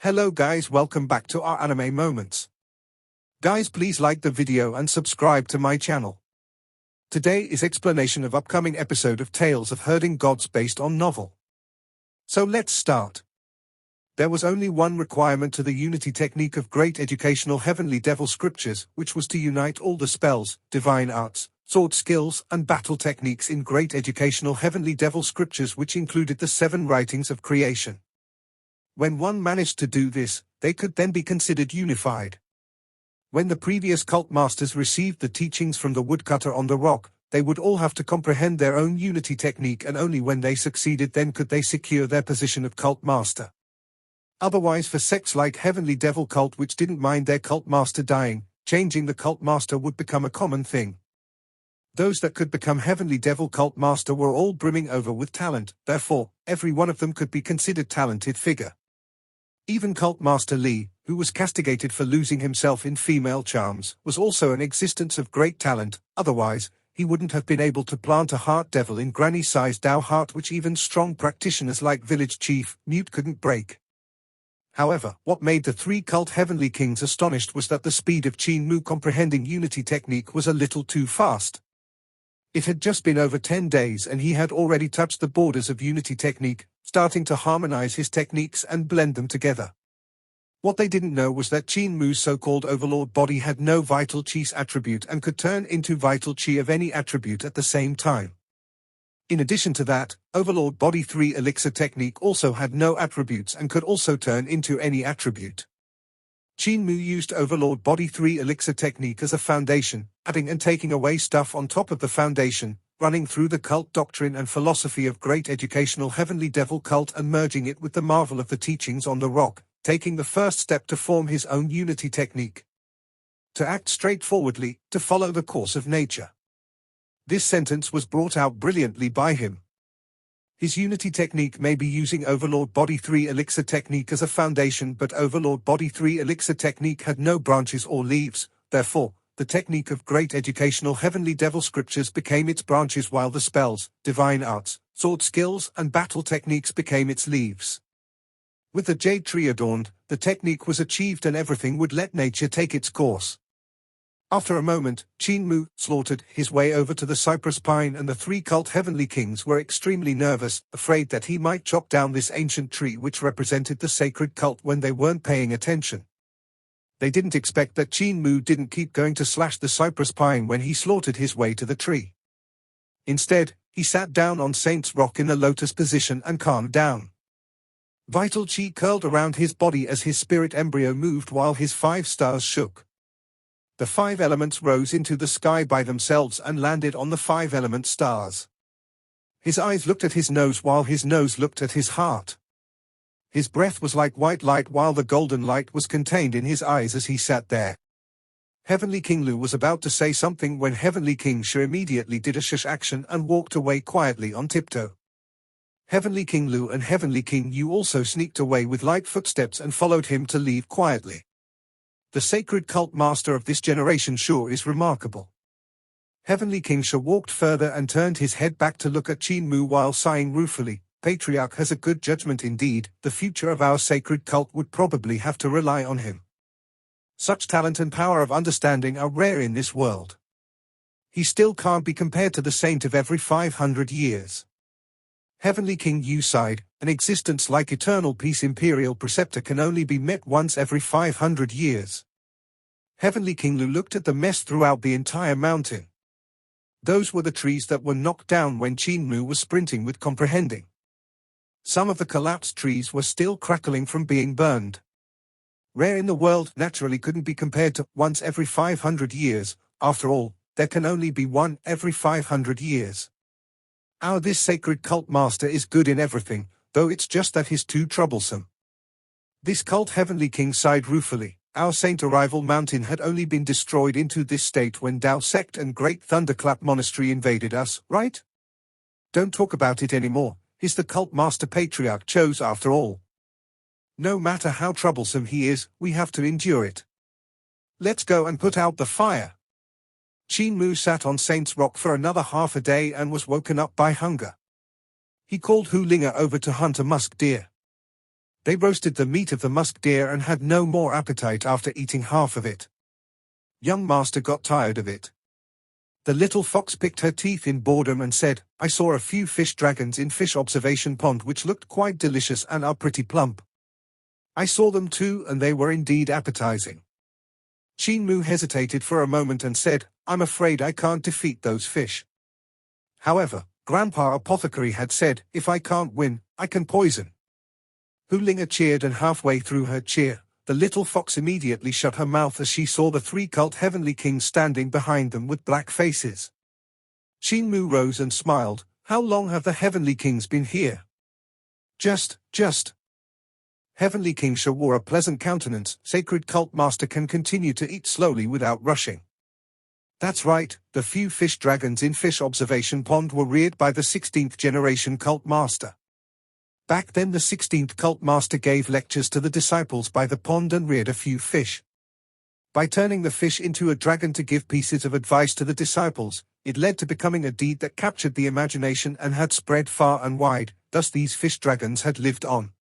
Hello guys, welcome back to our anime moments. Guys, please like the video and subscribe to my channel. Today is explanation of upcoming episode of Tales of Herding Gods based on novel. So let's start. There was only one requirement to the unity technique of great educational heavenly devil scriptures, which was to unite all the spells, divine arts, sword skills and battle techniques in great educational heavenly devil scriptures, which included the 7 writings of creation. When one managed to do this, they could then be considered unified. When the previous cult masters received the teachings from the woodcutter on the rock, they would all have to comprehend their own unity technique, and only when they succeeded then could they secure their position of cult master. Otherwise, for sects like Heavenly Devil Cult, which didn't mind their cult master dying, changing the cult master would become a common thing. Those that could become Heavenly Devil Cult master were all brimming over with talent, therefore, every one of them could be considered talented figure. Even Cult Master Lee, who was castigated for losing himself in female charms, was also an existence of great talent, otherwise, he wouldn't have been able to plant a heart devil in granny-sized Dao heart, which even strong practitioners like Village Chief Mute couldn't break. However, what made the 3 cult heavenly kings astonished was that the speed of Qin Mu comprehending unity technique was a little too fast. It had just been over 10 days and he had already touched the borders of unity technique, starting to harmonize his techniques and blend them together. What they didn't know was that Qin Mu's so-called overlord body had no vital chi's attribute and could turn into vital chi of any attribute at the same time. In addition to that, overlord body 3 elixir technique also had no attributes and could also turn into any attribute. Qin Mu used overlord body 3 elixir technique as a foundation, adding and taking away stuff on top of the foundation, running through the cult doctrine and philosophy of great educational heavenly devil cult and merging it with the marvel of the teachings on the rock, taking the first step to form his own unity technique. To act straightforwardly, to follow the course of nature. This sentence was brought out brilliantly by him. His unity technique may be using overlord body 3 elixir technique as a foundation, but overlord body 3 elixir technique had no branches or leaves, therefore, the technique of great educational heavenly devil scriptures became its branches, while the spells, divine arts, sword skills and battle techniques became its leaves. With the jade tree adorned, the technique was achieved and everything would let nature take its course. After a moment, Qin Mu slaughtered his way over to the cypress pine, and the 3 cult heavenly kings were extremely nervous, afraid that he might chop down this ancient tree which represented the sacred cult when they weren't paying attention. They didn't expect that Qin Mu didn't keep going to slash the cypress pine when he slaughtered his way to the tree. Instead, he sat down on Saint's Rock in a lotus position and calmed down. Vital chi curled around his body as his spirit embryo moved, while his 5 stars shook. The 5 elements rose into the sky by themselves and landed on the 5 element stars. His eyes looked at his nose while his nose looked at his heart. His breath was like white light while the golden light was contained in his eyes as he sat there. Heavenly King Lu was about to say something when Heavenly King Shu immediately did a shush action and walked away quietly on tiptoe. Heavenly King Lu and Heavenly King Yu also sneaked away with light footsteps and followed him to leave quietly. The sacred cult master of this generation sure is remarkable. Heavenly King Shu walked further and turned his head back to look at Qin Mu while sighing ruefully. Patriarch has a good judgment indeed. The future of our sacred cult would probably have to rely on him. Such talent and power of understanding are rare in this world. He still can't be compared to the saint of every 500 years. Heavenly King Yu sighed. An existence like eternal peace imperial preceptor can only be met once every 500 years. Heavenly King Lu looked at the mess throughout the entire mountain. Those were the trees that were knocked down when Qin Mu was sprinting with comprehending. Some of the collapsed trees were still crackling from being burned. Rare in the world, naturally couldn't be compared to once every 500 years, after all, there can only be one every 500 years. This sacred cult master is good in everything, though it's just that he's too troublesome. This cult heavenly king sighed ruefully. Our saint arrival mountain had only been destroyed into this state when Dao sect and Great Thunderclap Monastery invaded us, right? Don't talk about it anymore. He's the cult master Patriarch chose after all. No matter how troublesome he is, we have to endure it. Let's go and put out the fire. Qin Mu sat on Saint's Rock for another half a day and was woken up by hunger. He called Hu Linga over to hunt a musk deer. They roasted the meat of the musk deer and had no more appetite after eating half of it. Young master got tired of it. The little fox picked her teeth in boredom and said, I saw a few fish dragons in fish observation pond which looked quite delicious and are pretty plump. I saw them too and they were indeed appetizing. Qin Mu hesitated for a moment and said, I'm afraid I can't defeat those fish. However, Grandpa Apothecary had said, if I can't win, I can poison. Hu Linga cheered, and halfway through her cheer, the little fox immediately shut her mouth as she saw the three cult heavenly kings standing behind them with black faces. Qin Mu rose and smiled. How long have the heavenly kings been here? Just. Heavenly King Sha wore a pleasant countenance. Sacred cult master can continue to eat slowly without rushing. That's right, the few fish dragons in fish observation pond were reared by the 16th generation cult master. Back then the 16th cult master gave lectures to the disciples by the pond and reared a few fish. By turning the fish into a dragon to give pieces of advice to the disciples, it led to becoming a deed that captured the imagination and had spread far and wide. Thus these fish dragons had lived on.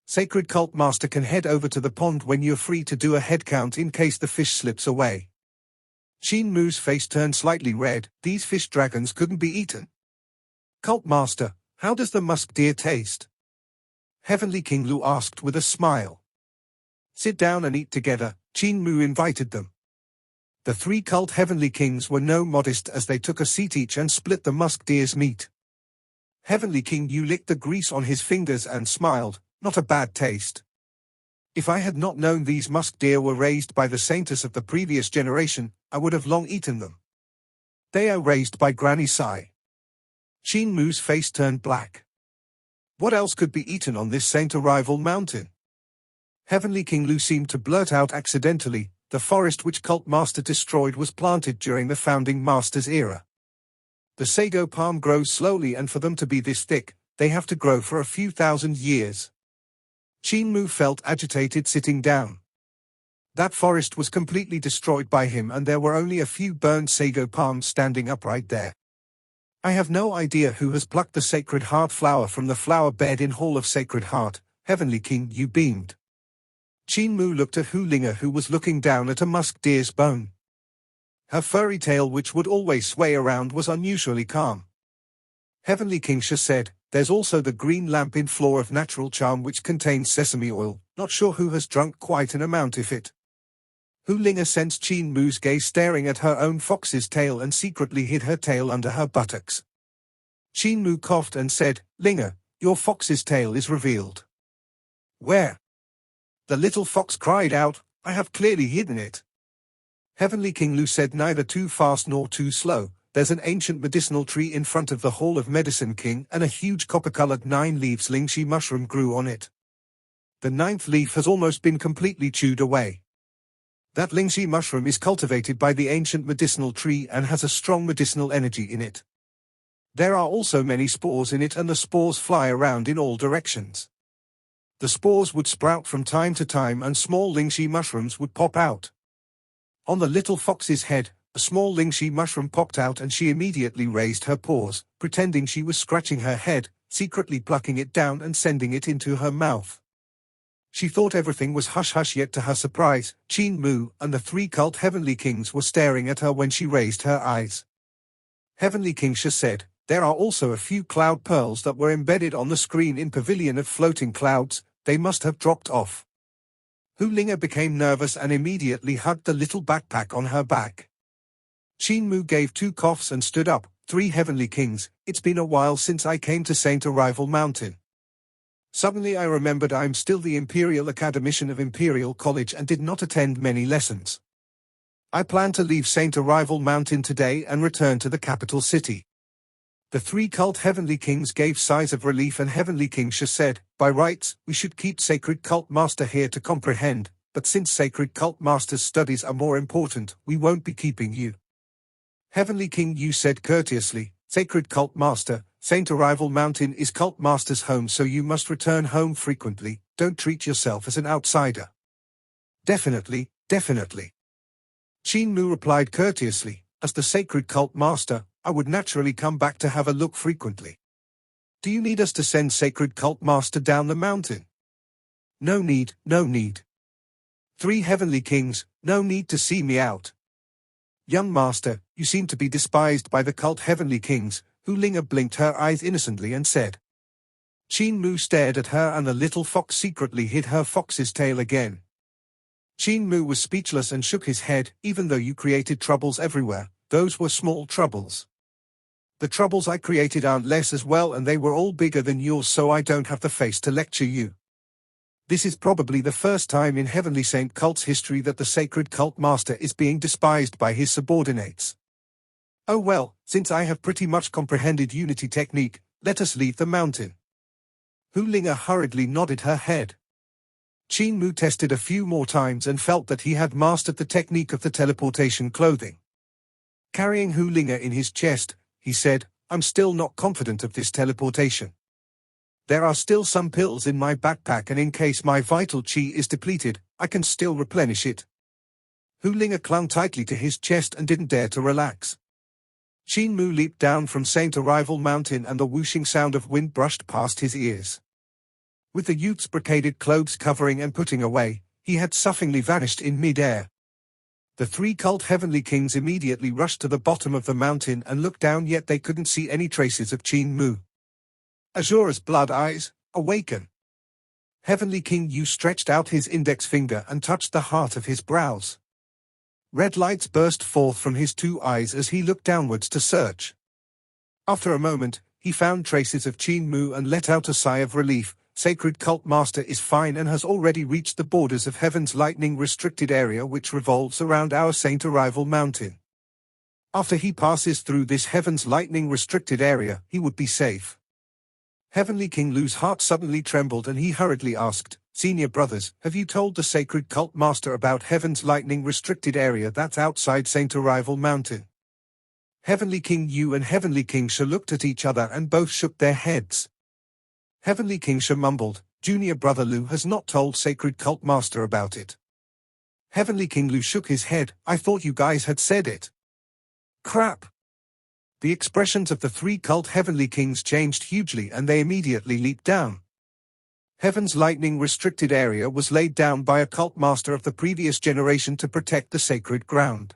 Sacred cult master can head over to the pond when you're free to do a head count in case the fish slips away. Qin Mu's face turned slightly red. These fish dragons couldn't be eaten. Cult master, how does the musk deer taste? Heavenly King Lu asked with a smile. Sit down and eat together, Qin Mu invited them. The three cult heavenly kings were no modest as they took a seat each and split the musk deer's meat. Heavenly King Yu licked the grease on his fingers and smiled. Not a bad taste. If I had not known these musk deer were raised by the saintess of the previous generation, I would have long eaten them. They are raised by Granny Sai. Qin Mu's face turned black. What else could be eaten on this saint arrival mountain? Heavenly King Lu seemed to blurt out accidentally, the forest which cult master destroyed was planted during the founding master's era. The sago palm grows slowly, and for them to be this thick, they have to grow for a few thousand years. Qin Mu felt agitated sitting down. That forest was completely destroyed by him and there were only a few burned sago palms standing upright there. I have no idea who has plucked the Sacred Heart flower from the flower bed in Hall of Sacred Heart. Heavenly King Yu beamed. Qin Mu looked at Hu Linga, who was looking down at a musk deer's bone. Her furry tail, which would always sway around, was unusually calm. Heavenly King Sha said, there's also the green lamp in Floor of Natural Charm which contains sesame oil. Not sure who has drunk quite an amount of it. Hu Linga sensed Qin Mu's gaze staring at her own fox's tail and secretly hid her tail under her buttocks. Qin Mu coughed and said, Linga, your fox's tail is revealed. Where? The little fox cried out, I have clearly hidden it. Heavenly King Lu said, neither too fast nor too slow. There's an ancient medicinal tree in front of the Hall of Medicine King and a huge copper-colored 9-leaves lingxi mushroom grew on it. The 9th leaf has almost been completely chewed away. That lingxi mushroom is cultivated by the ancient medicinal tree and has a strong medicinal energy in it. There are also many spores in it and the spores fly around in all directions. The spores would sprout from time to time and small lingxi mushrooms would pop out. On the little fox's head, a small lingxi mushroom popped out and she immediately raised her paws, pretending she was scratching her head, secretly plucking it down and sending it into her mouth. She thought everything was hush-hush, yet to her surprise, Qin Mu and the three cult heavenly kings were staring at her when she raised her eyes. Heavenly King Sha said, there are also a few cloud pearls that were embedded on the screen in Pavilion of Floating Clouds. They must have dropped off. Hu Linga became nervous and immediately hugged the little backpack on her back. Qin Mu gave 2 coughs and stood up. 3 heavenly kings, it's been a while since I came to Saint Arrival Mountain. Suddenly I remembered I'm still the Imperial Academician of Imperial College and did not attend many lessons. I plan to leave Saint Arrival Mountain today and return to the capital city. The 3 cult heavenly kings gave sighs of relief and Heavenly King Sha said, by rights, we should keep Sacred Cult Master here to comprehend, but since Sacred Cult Master's studies are more important, we won't be keeping you. Heavenly King Yu said courteously, Sacred Cult Master, Saint Arrival Mountain is Cult Master's home, so you must return home frequently. Don't treat yourself as an outsider. Definitely, definitely. Qin Mu replied courteously, as the Sacred Cult Master, I would naturally come back to have a look frequently. Do you need us to send Sacred Cult Master down the mountain? No need, no need. 3 heavenly kings, no need to see me out. Young master, you seem to be despised by the cult heavenly kings. Hu Linga blinked her eyes innocently and said. Qin Mu stared at her and the little fox secretly hid her fox's tail again. Qin Mu was speechless and shook his head. Even though you created troubles everywhere, those were small troubles. The troubles I created aren't less as well, and they were all bigger than yours, so I don't have the face to lecture you. This is probably the first time in Heavenly Saint cult's history that the sacred cult master is being despised by his subordinates. Oh well, since I have pretty much comprehended unity technique, let us leave the mountain. Hu Linga hurriedly nodded her head. Qin Mu tested a few more times and felt that he had mastered the technique of the teleportation clothing. Carrying Hu Linga in his chest, he said, I'm still not confident of this teleportation. There are still some pills in my backpack, and in case my vital chi is depleted, I can still replenish it. Hu Linga clung tightly to his chest and didn't dare to relax. Qin Mu leaped down from Saint Arrival Mountain and the whooshing sound of wind brushed past his ears. With the youth's brocaded clothes covering and putting away, he had sufficiently vanished in mid-air. The 3 cult heavenly kings immediately rushed to the bottom of the mountain and looked down, yet they couldn't see any traces of Qin Mu. Azura's blood eyes, awaken. Heavenly King Yu stretched out his index finger and touched the heart of his brows. Red lights burst forth from his 2 eyes as he looked downwards to search. After a moment, he found traces of Qin Mu and let out a sigh of relief. Sacred Cult Master is fine and has already reached the borders of Heaven's lightning restricted area, which revolves around our Saint Arrival Mountain. After he passes through this Heaven's lightning restricted area, he would be safe. Heavenly King Lu's heart suddenly trembled and he hurriedly asked, Senior brothers, have you told the Sacred Cult Master about Heaven's lightning restricted area that's outside Saint Arrival Mountain? Heavenly King Yu and Heavenly King Sha looked at each other and both shook their heads. Heavenly King Sha mumbled, Junior brother Lu has not told Sacred Cult Master about it. Heavenly King Lu shook his head, I thought you guys had said it. Crap. The expressions of the 3 cult heavenly kings changed hugely and they immediately leaped down. Heaven's lightning restricted area was laid down by a cult master of the previous generation to protect the sacred ground.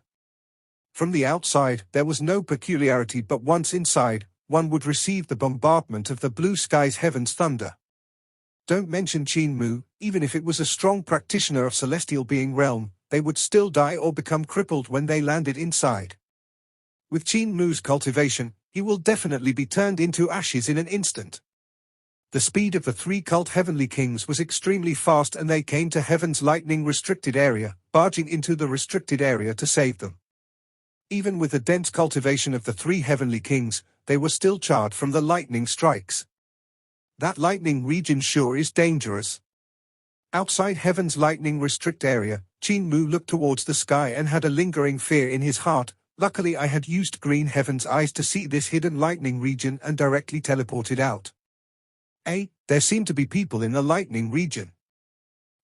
From the outside, there was no peculiarity, but once inside, one would receive the bombardment of the blue skies heaven's thunder. Don't mention Qin Mu, even if it was a strong practitioner of celestial being realm, they would still die or become crippled when they landed inside. With Qin Mu's cultivation, he will definitely be turned into ashes in an instant. The speed of the 3 cult heavenly kings was extremely fast and they came to Heaven's lightning restricted area, barging into the restricted area to save them. Even with the dense cultivation of the 3 heavenly kings, they were still charred from the lightning strikes. That lightning region sure is dangerous. Outside Heaven's lightning restrict area, Qin Mu looked towards the sky and had a lingering fear in his heart. Luckily I had used green Heaven's eyes to see this hidden lightning region and directly teleported out. There seemed to be people in the lightning region.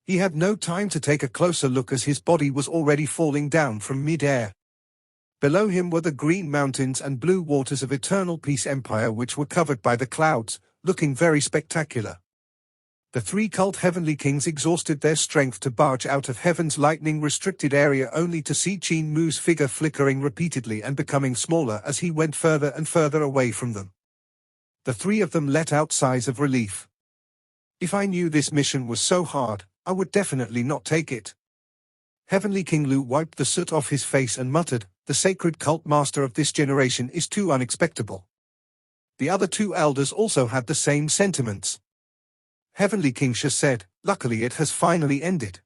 He had no time to take a closer look as his body was already falling down from mid-air. Below him were the green mountains and blue waters of Eternal Peace Empire, which were covered by the clouds, looking very spectacular. The 3 cult heavenly kings exhausted their strength to barge out of Heaven's lightning restricted area only to see Qin Mu's figure flickering repeatedly and becoming smaller as he went further and further away from them. The 3 of them let out sighs of relief. If I knew this mission was so hard, I would definitely not take it. Heavenly King Lu wiped the soot off his face and muttered, the sacred cult master of this generation is too unexpectable. The other 2 elders also had the same sentiments. Heavenly King Sha said, luckily it has finally ended.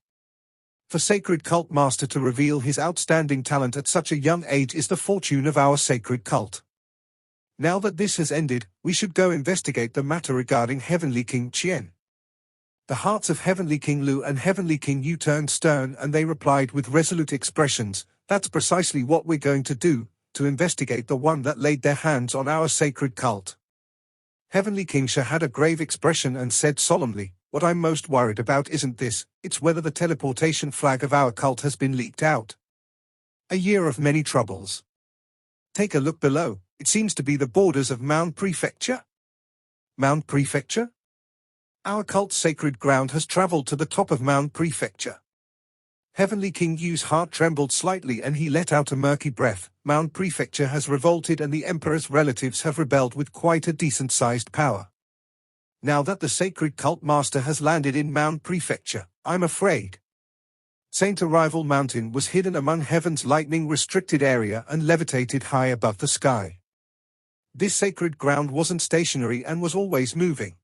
For sacred cult master to reveal his outstanding talent at such a young age is the fortune of our sacred cult. Now that this has ended, we should go investigate the matter regarding Heavenly King Qian. The hearts of Heavenly King Lu and Heavenly King Yu turned stern and they replied with resolute expressions, that's precisely what we're going to do, to investigate the one that laid their hands on our sacred cult. Heavenly King Sha had a grave expression and said solemnly, what I'm most worried about isn't this, it's whether the teleportation flag of our cult has been leaked out. A year of many troubles. Take a look below, it seems to be the borders of Mount Prefecture. Mount Prefecture? Our cult's sacred ground has traveled to the top of Mount Prefecture. Heavenly King Yu's heart trembled slightly and he let out a murky breath. Mount Prefecture has revolted and the Emperor's relatives have rebelled with quite a decent-sized power. Now that the sacred cult master has landed in Mount Prefecture, I'm afraid. Saint Arrival Mountain was hidden among heaven's lightning-restricted area and levitated high above the sky. This sacred ground wasn't stationary and was always moving.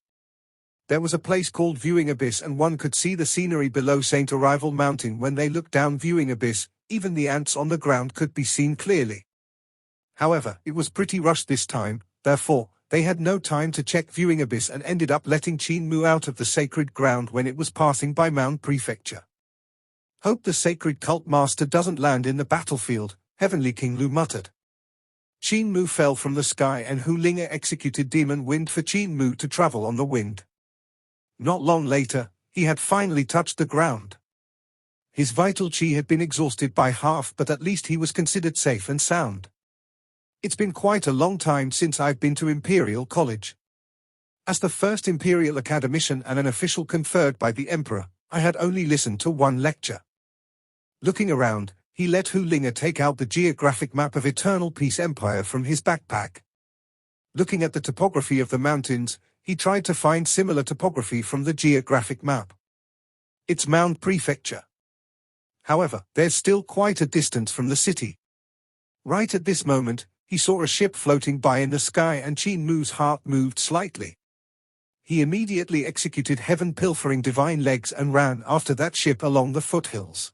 There was a place called Viewing Abyss and one could see the scenery below Saint Arrival Mountain when they looked down Viewing Abyss. Even the ants on the ground could be seen clearly. However, it was pretty rushed this time, therefore, they had no time to check Viewing Abyss and ended up letting Qin Mu out of the sacred ground when it was passing by Mount Prefecture. Hope the sacred cult master doesn't land in the battlefield, Heavenly King Lu muttered. Qin Mu fell from the sky and Hu Linga executed demon wind for Qin Mu to travel on the wind. Not long later, he had finally touched the ground. His vital qi had been exhausted by half, but at least he was considered safe and sound. It's been quite a long time since I've been to Imperial College. As the first Imperial Academician and an official conferred by the Emperor, I had only listened to one lecture. Looking around, he let Hu Linga take out the geographic map of Eternal Peace Empire from his backpack. Looking at the topography of the mountains, he tried to find similar topography from the geographic map. It's Mount Prefecture. However, there's still quite a distance from the city. Right at this moment, he saw a ship floating by in the sky and Qin Mu's heart moved slightly. He immediately executed heaven-pilfering divine legs and ran after that ship along the foothills.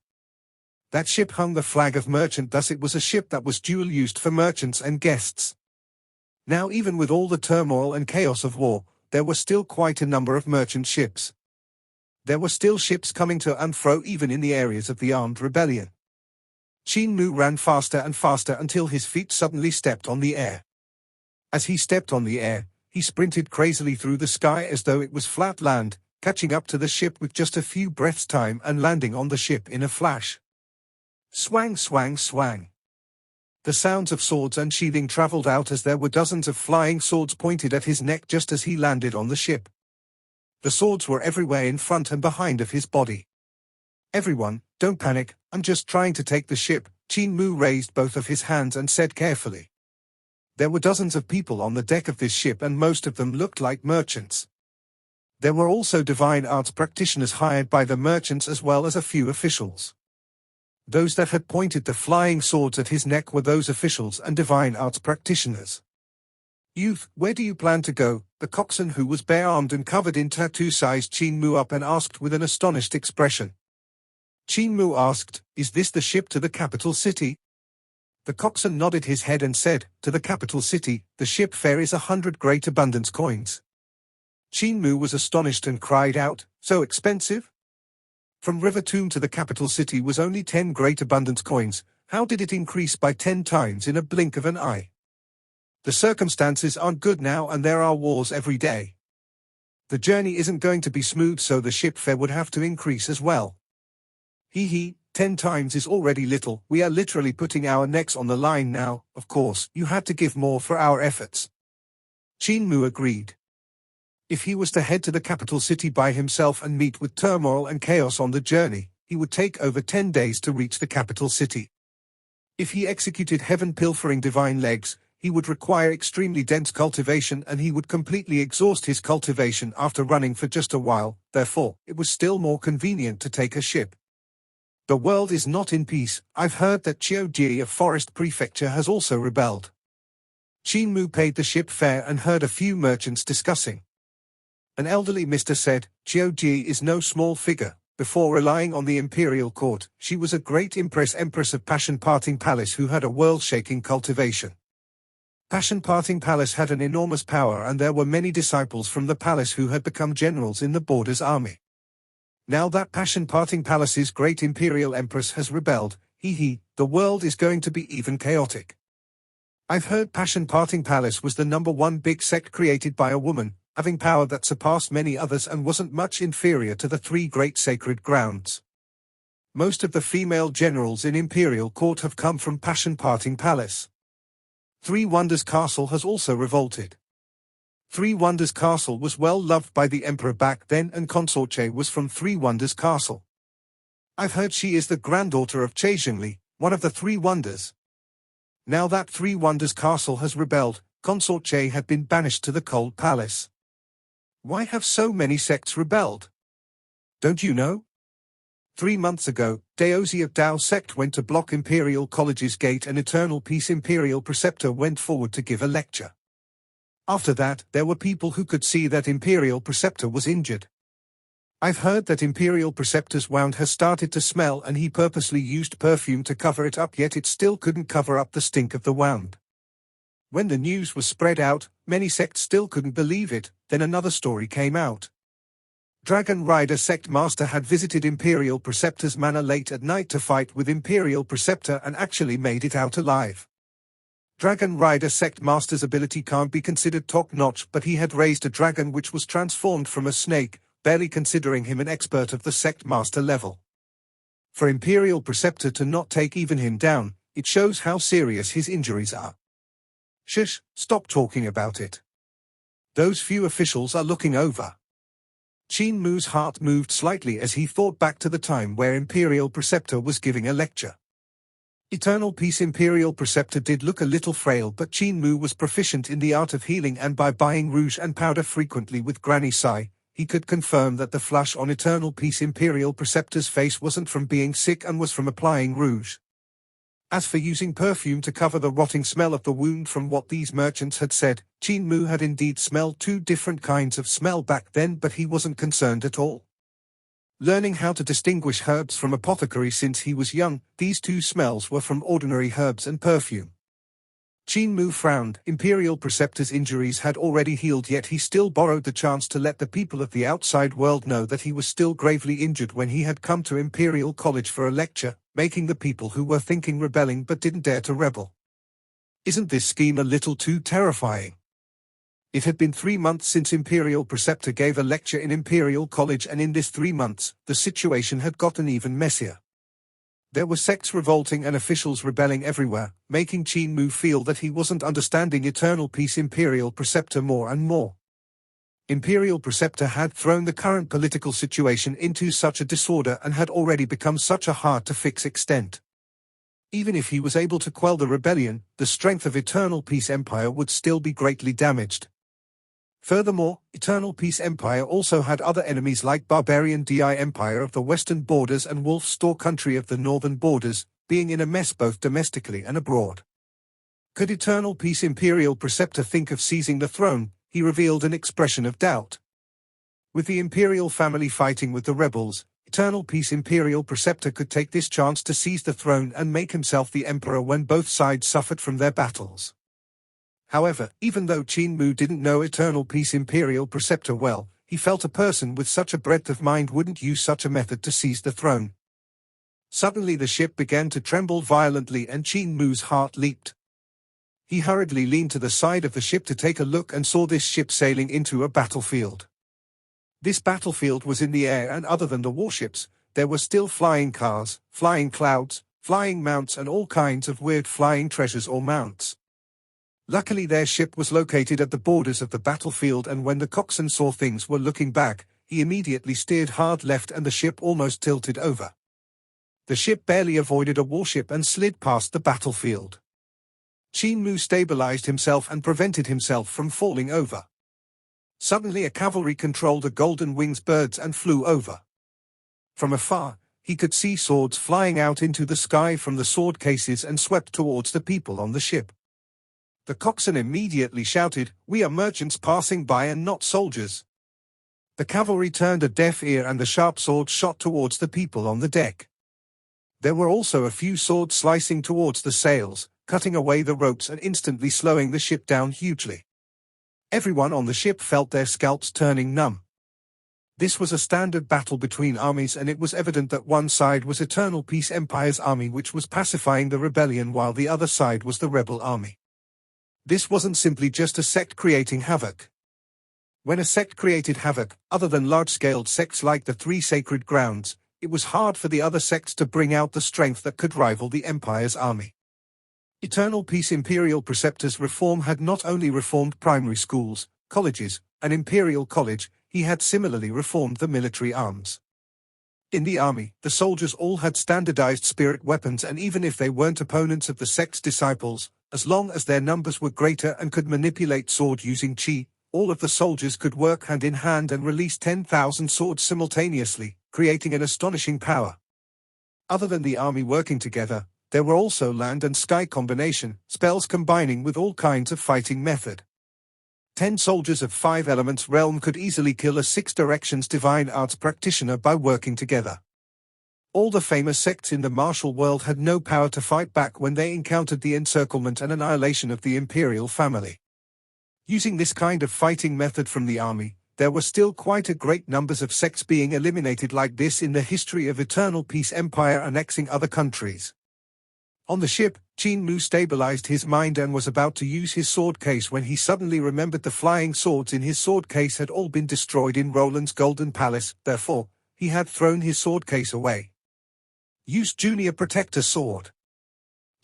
That ship hung the flag of merchant, thus it was a ship that was dual-used for merchants and guests. Now even with all the turmoil and chaos of war, there were still quite a number of merchant ships. There were still ships coming to and fro even in the areas of the armed rebellion. Qin Mu ran faster and faster until his feet suddenly stepped on the air. As he stepped on the air, he sprinted crazily through the sky as though it was flat land, catching up to the ship with just a few breaths' time and landing on the ship in a flash. Swang, swang, swang. The sounds of swords unsheathing traveled out as there were dozens of flying swords pointed at his neck just as he landed on the ship. The swords were everywhere in front and behind of his body. Everyone, don't panic, I'm just trying to take the ship, Qin Mu raised both of his hands and said carefully. There were dozens of people on the deck of this ship and most of them looked like merchants. There were also divine arts practitioners hired by the merchants as well as a few officials. Those that had pointed the flying swords at his neck were those officials and divine arts practitioners. Youth, where do you plan to go? The coxswain who was bare-armed and covered in tattoo sized Qin Mu up and asked with an astonished expression. Qin Mu asked, is this the ship to the capital city? The coxswain nodded his head and said, to the capital city, the ship fare is 100 great abundance coins. Qin Mu was astonished and cried out, so expensive? From River Tomb to the capital city was only 10 great abundance coins, how did it increase by 10 times in a blink of an eye? The circumstances aren't good now and there are wars every day. The journey isn't going to be smooth so the ship fare would have to increase as well. 10 times is already little, we are literally putting our necks on the line now, of course, you had to give more for our efforts. Qin Mu agreed. If he was to head to the capital city by himself and meet with turmoil and chaos on the journey, he would take over 10 days to reach the capital city. If he executed heaven-pilfering divine legs, he would require extremely dense cultivation and he would completely exhaust his cultivation after running for just a while, therefore, it was still more convenient to take a ship. The world is not in peace, I've heard that Qiuji of Forest Prefecture has also rebelled. Qin Mu paid the ship fare and heard a few merchants discussing. An elderly mister said, Qiuji is no small figure. Before relying on the imperial court, she was a great empress of Passion-Parting Palace who had a world-shaking cultivation. Passion-Parting Palace had an enormous power and there were many disciples from the palace who had become generals in the Borders army. Now that Passion-Parting Palace's great imperial empress has rebelled, the world is going to be even chaotic. I've heard Passion-Parting Palace was the #1 big sect created by a woman, having power that surpassed many others and wasn't much inferior to the 3 great sacred grounds. Most of the female generals in imperial court have come from Passion-Parting Palace. 3 Wonders Castle has also revolted. Three Wonders Castle was well loved by the emperor back then, and Consort Che was from Three Wonders Castle. I've heard she is the granddaughter of Che Zhengli, one of the Three Wonders. Now that Three Wonders Castle has rebelled, Consort Che had been banished to the Cold Palace. Why have so many sects rebelled? Don't you know? 3 months ago, Daozi of Dao sect went to block Imperial College's gate, and Eternal Peace Imperial Preceptor went forward to give a lecture. After that, there were people who could see that Imperial Preceptor was injured. I've heard that Imperial Preceptor's wound has started to smell, and he purposely used perfume to cover it up, yet it still couldn't cover up the stink of the wound. When the news was spread out, many sects still couldn't believe it. Then another story came out. Dragon Rider sect master had visited Imperial Preceptor's manor late at night to fight with Imperial Preceptor and actually made it out alive. Dragon Rider sect master's ability can't be considered top-notch, but he had raised a dragon which was transformed from a snake, barely considering him an expert of the sect master level. For Imperial Preceptor to not take even him down, it shows how serious his injuries are. Shush, stop talking about it. Those few officials are looking over. Qin Mu's heart moved slightly as he thought back to the time where Imperial Preceptor was giving a lecture. Eternal Peace Imperial Preceptor did look a little frail, but Qin Mu was proficient in the art of healing, and by buying rouge and powder frequently with Granny Sai, he could confirm that the flush on Eternal Peace Imperial Preceptor's face wasn't from being sick and was from applying rouge. As for using perfume to cover the rotting smell of the wound, from what these merchants had said, Qin Mu had indeed smelled two different kinds of smell back then, but he wasn't concerned at all. Learning how to distinguish herbs from apothecary since he was young, these two smells were from ordinary herbs and perfume. Qin Mu frowned. Imperial Preceptor's injuries had already healed, yet he still borrowed the chance to let the people of the outside world know that he was still gravely injured when he had come to Imperial College for a lecture, making the people who were thinking rebelling but didn't dare to rebel. Isn't this scheme a little too terrifying? It had been 3 months since Imperial Preceptor gave a lecture in Imperial College, and in this 3 months, the situation had gotten even messier. There were sects revolting and officials rebelling everywhere, making Qin Mu feel that he wasn't understanding Eternal Peace Imperial Preceptor more and more. Imperial Preceptor had thrown the current political situation into such a disorder and had already become such a hard-to-fix extent. Even if he was able to quell the rebellion, the strength of Eternal Peace Empire would still be greatly damaged. Furthermore, Eternal Peace Empire also had other enemies like Barbarian Di Empire of the western borders and Wolf Store country of the northern borders, being in a mess both domestically and abroad. Could Eternal Peace Imperial Preceptor think of seizing the throne? He revealed an expression of doubt. With the Imperial family fighting with the rebels, Eternal Peace Imperial Preceptor could take this chance to seize the throne and make himself the emperor when both sides suffered from their battles. However, even though Qin Mu didn't know Eternal Peace Imperial Preceptor well, he felt a person with such a breadth of mind wouldn't use such a method to seize the throne. Suddenly the ship began to tremble violently and Qin Mu's heart leaped. He hurriedly leaned to the side of the ship to take a look and saw this ship sailing into a battlefield. This battlefield was in the air, and other than the warships, there were still flying cars, flying clouds, flying mounts and all kinds of weird flying treasures or mounts. Luckily their ship was located at the borders of the battlefield, and when the coxswain saw things were looking back, he immediately steered hard left and the ship almost tilted over. The ship barely avoided a warship and slid past the battlefield. Qin Mu stabilized himself and prevented himself from falling over. Suddenly a cavalry controlled the golden wings birds and flew over. From afar, he could see swords flying out into the sky from the sword cases and swept towards the people on the ship. The coxswain immediately shouted, "We are merchants passing by and not soldiers." The cavalry turned a deaf ear and the sharp swords shot towards the people on the deck. There were also a few swords slicing towards the sails, cutting away the ropes and instantly slowing the ship down hugely. Everyone on the ship felt their scalps turning numb. This was a standard battle between armies, and it was evident that one side was Eternal Peace Empire's army which was pacifying the rebellion while the other side was the rebel army. This wasn't simply just a sect creating havoc. When a sect created havoc, other than large-scale sects like the Three Sacred Grounds, it was hard for the other sects to bring out the strength that could rival the Empire's army. Eternal Peace Imperial Preceptor's reform had not only reformed primary schools, colleges, and imperial college, he had similarly reformed the military arms. In the army, the soldiers all had standardized spirit weapons, and even if they weren't opponents of the sect's disciples, as long as their numbers were greater and could manipulate sword using qi, all of the soldiers could work hand in hand and release 10,000 swords simultaneously, creating an astonishing power. Other than the army working together, there were also land and sky combination, spells combining with all kinds of fighting method. 10 soldiers of 5 elements realm could easily kill a 6 directions divine arts practitioner by working together. All the famous sects in the martial world had no power to fight back when they encountered the encirclement and annihilation of the imperial family. Using this kind of fighting method from the army, there were still quite a great numbers of sects being eliminated like this in the history of Eternal Peace Empire annexing other countries. On the ship, Qin Mu stabilized his mind and was about to use his sword case when he suddenly remembered the flying swords in his sword case had all been destroyed in Roland's Golden Palace. Therefore, he had thrown his sword case away. Use Junior Protector Sword.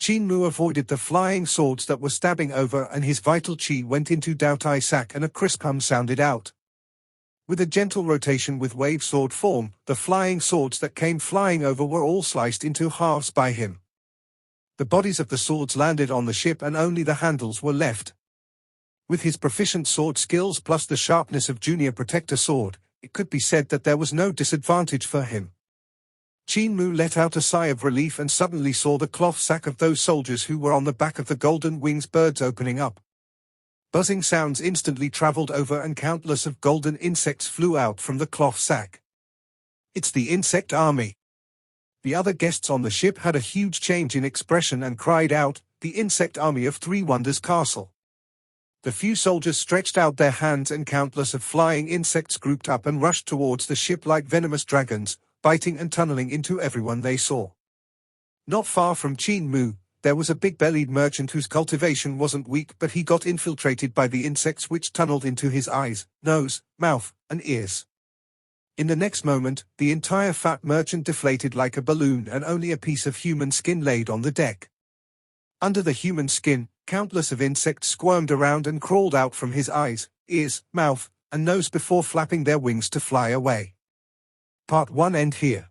Qin Mu avoided the flying swords that were stabbing over, and his vital qi went into Dao Tai Sac and a crisp hum sounded out. With a gentle rotation with wave sword form, the flying swords that came flying over were all sliced into halves by him. The bodies of the swords landed on the ship and only the handles were left. With his proficient sword skills plus the sharpness of Junior Protector Sword, it could be said that there was no disadvantage for him. Qin Mu let out a sigh of relief and suddenly saw the cloth sack of those soldiers who were on the back of the golden wings birds opening up. Buzzing sounds instantly traveled over and countless of golden insects flew out from the cloth sack. It's the insect army. The other guests on the ship had a huge change in expression and cried out, "The insect army of Three Wonders Castle." The few soldiers stretched out their hands and countless of flying insects grouped up and rushed towards the ship like venomous dragons, biting and tunneling into everyone they saw. Not far from Qin Mu, there was a big-bellied merchant whose cultivation wasn't weak, but he got infiltrated by the insects which tunneled into his eyes, nose, mouth, and ears. In the next moment, the entire fat merchant deflated like a balloon and only a piece of human skin laid on the deck. Under the human skin, countless of insects squirmed around and crawled out from his eyes, ears, mouth, and nose before flapping their wings to fly away. Part 1 end here.